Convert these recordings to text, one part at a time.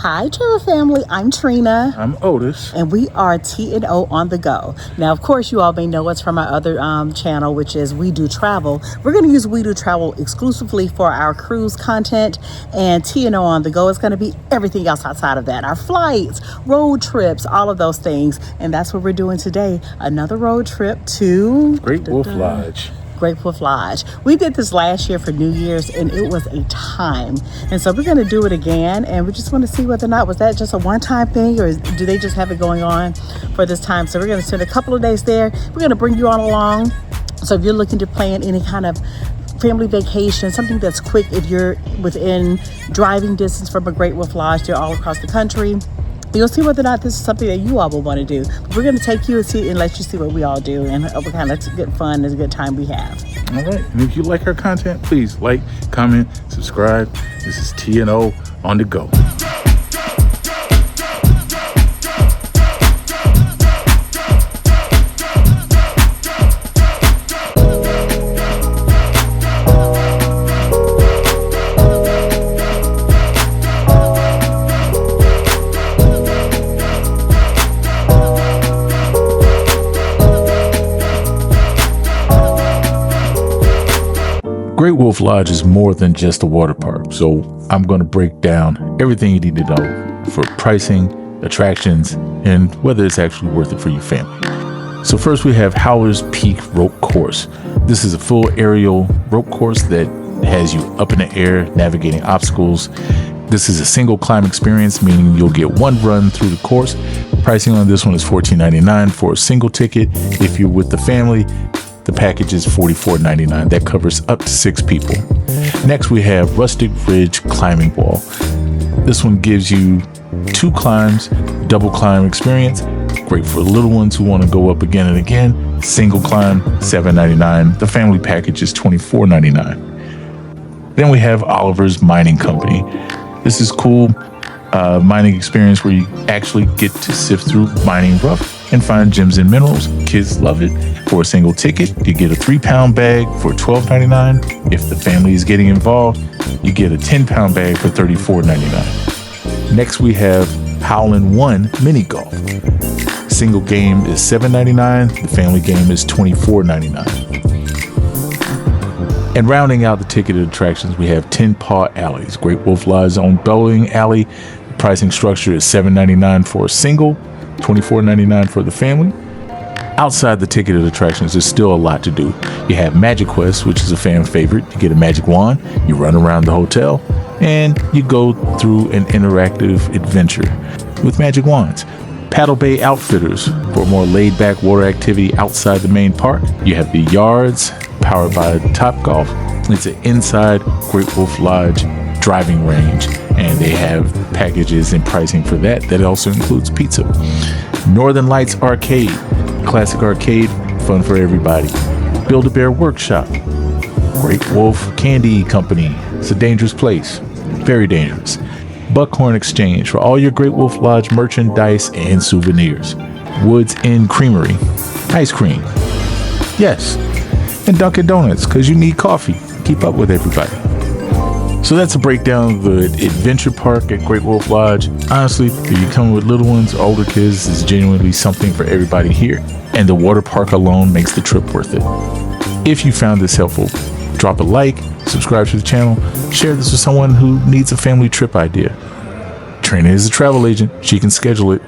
Hi, Trina family. I'm Trina. I'm Otis. And we are T&O On The Go. Now, of course, you all may know us from our other channel, which is We Do Travel. We're going to use We Do Travel exclusively for our cruise content. And T&O On The Go is going to be everything else outside of that. Our flights, road trips, all of those things. And that's what we're doing today. Another road trip to... Great Wolf Lodge. Great Wolf Lodge. We did this last year for New Year's and it was a time. And so we're going to do it again, and we just want to see whether or not was that just a one-time thing or do they just have it going on for this time. So we're going to spend a couple of days there. We're going to bring you on along. So if you're looking to plan any kind of family vacation, something that's quick, if you're within driving distance from a Great Wolf Lodge, they're all across the country. You'll see whether or not this is something that you all will want to do. We're going to take you and let you see what we all do and what kind of good fun and good time we have. All right. And if you like our content, please like, comment, subscribe. This is T&O On The Go. Great Wolf Lodge is more than just a water park, so I'm going to break down everything you need to know for pricing, attractions, and whether it's actually worth it for your family. So first we have Howler's Peak Rope Course. This is a full aerial rope course that has you up in the air navigating obstacles. This is a single climb experience, meaning you'll get one run through the course. Pricing on this one is $14.99 for a single ticket. If you're with the family, the package is $44.99. That covers up to 6 people. Next, we have Rustic Ridge Climbing Wall. This one gives you 2 climbs, double climb experience. Great for little ones who want to go up again and again. Single climb, $7.99. The family package is $24.99. Then we have Oliver's Mining Company. This is cool mining experience where you actually get to sift through mining rough and find gems and minerals. Kids love it. For a single ticket, you get a 3-pound bag for $12.99. If the family is getting involved, you get a 10-pound bag for $34.99. Next, we have Howlin' One Mini Golf. Single game is $7.99. The family game is $24.99. And rounding out the ticketed attractions, we have 10 Paw Alleys. Great Wolf Lodge's own bowling alley. The pricing structure is $7.99 for a single, $24.99 for the family. Outside the ticketed attractions, there's still a lot to do. You have Magic Quest, which is a fan favorite. You get a magic wand, you run around the hotel, and you go through an interactive adventure with magic wands. Paddle Bay Outfitters for more laid-back water activity outside the main park. You have the Yards, powered by Top Golf. It's an inside Great Wolf Lodge driving range, and they have packages and pricing for that. That also includes pizza. Northern Lights Arcade, classic arcade, fun for everybody. Build-A-Bear Workshop, Great Wolf Candy Company. It's a dangerous place, very dangerous. Buckhorn Exchange for all your Great Wolf Lodge merchandise and souvenirs. Woods Inn Creamery, ice cream, yes, and Dunkin' Donuts because you need coffee. Keep up with everybody. So that's a breakdown of the adventure park at Great Wolf Lodge. Honestly, if you come with little ones or older kids, it's genuinely something for everybody here. And the water park alone makes the trip worth it. If you found this helpful, drop a like, subscribe to the channel, share this with someone who needs a family trip idea. Trina is a travel agent. She can schedule it.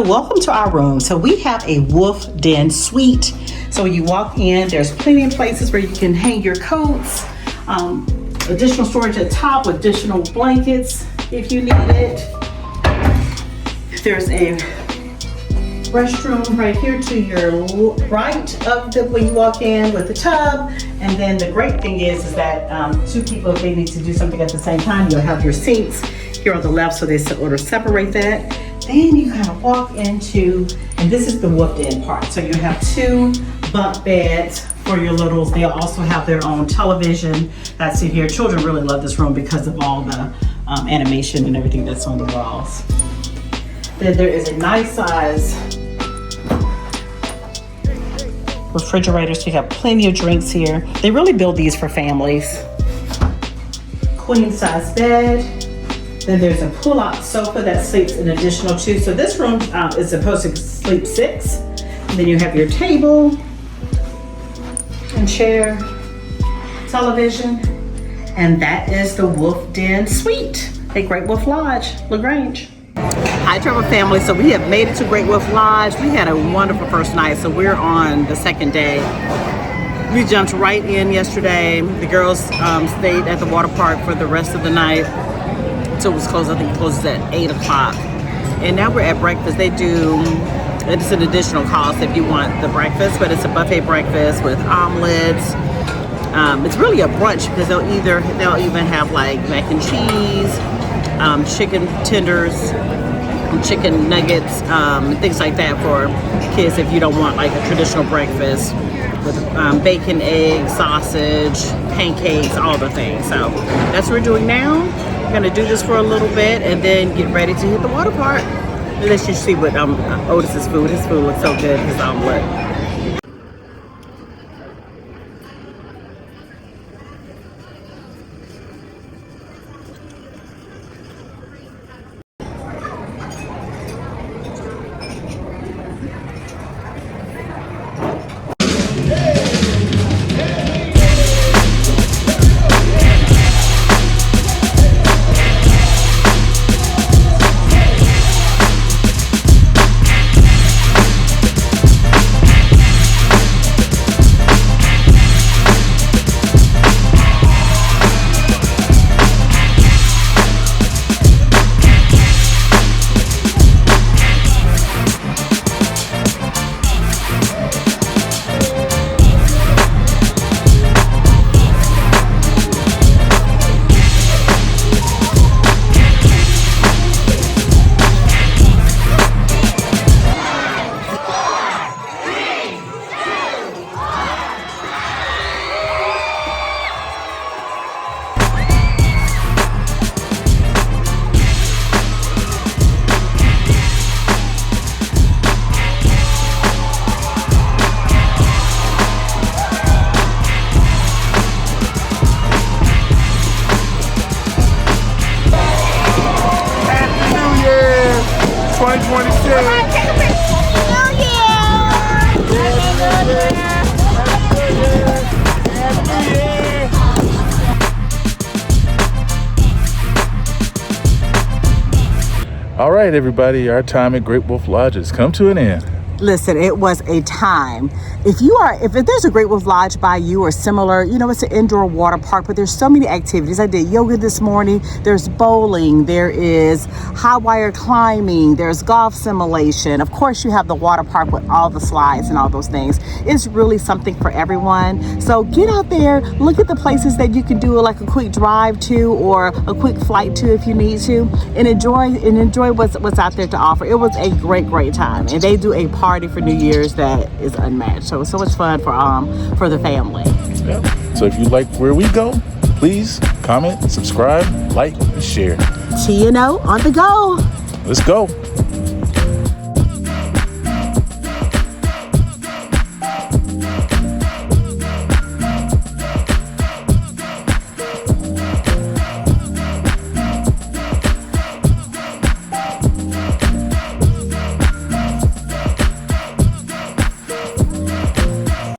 So welcome to our room. So we have a wolf den suite. So when you walk in, there's plenty of places where you can hang your coats, additional storage at top with additional blankets if you need it. There's a restroom right here to your right of when you walk in with the tub. And then the great thing is that two people, if they need to do something at the same time, you'll have your seats here on the left, so they sort of separate that. Then you kind of walk into, and this is the wolf den part. So you have two bunk beds for your littles. They'll also have their own television that's in here. Children really love this room because of all the animation and everything that's on the walls. Then there is a nice size refrigerator, so you have plenty of drinks here. They really build these for families. Queen size bed. Then there's a pull-out sofa that sleeps an additional two. So this room is supposed to sleep 6. And then you have your table and chair, television, and that is the Wolf Den Suite at Great Wolf Lodge, LaGrange. Hi Travel family, so we have made it to Great Wolf Lodge. We had a wonderful first night, so we're on the second day. We jumped right in yesterday. The girls stayed at the water park for the rest of the night. So it was closed, I think it closes at 8 o'clock. And now we're at breakfast. They do, it's an additional cost if you want the breakfast, but it's a buffet breakfast with omelets. It's really a brunch because they'll even have like mac and cheese, chicken tenders, chicken nuggets, things like that for kids if you don't want like a traditional breakfast with bacon, eggs, sausage, pancakes, all the things. So that's what we're doing now. We're gonna do this for a little bit and then get ready to hit the water park. Let's just see what Otis's food. His food looks so good. His omelet. All right, everybody, our time at Great Wolf Lodge has come to an end. Listen, it was a time. If there's a Great Wolf Lodge by you or similar, it's an indoor water park, but there's so many activities. I did yoga this morning. There's bowling. There is high wire climbing. There's golf simulation. Of course, you have the water park with all the slides and all those things. It's really something for everyone. So get out there, look at the places that you can do like a quick drive to or a quick flight to if you need to, and enjoy what's out there to offer. It was a great time, and they do a party for New Year's that is unmatched. So it's so much fun for the family. Yep. So if you like where we go, please comment, subscribe, like, and share. T&O on the go. Let's go.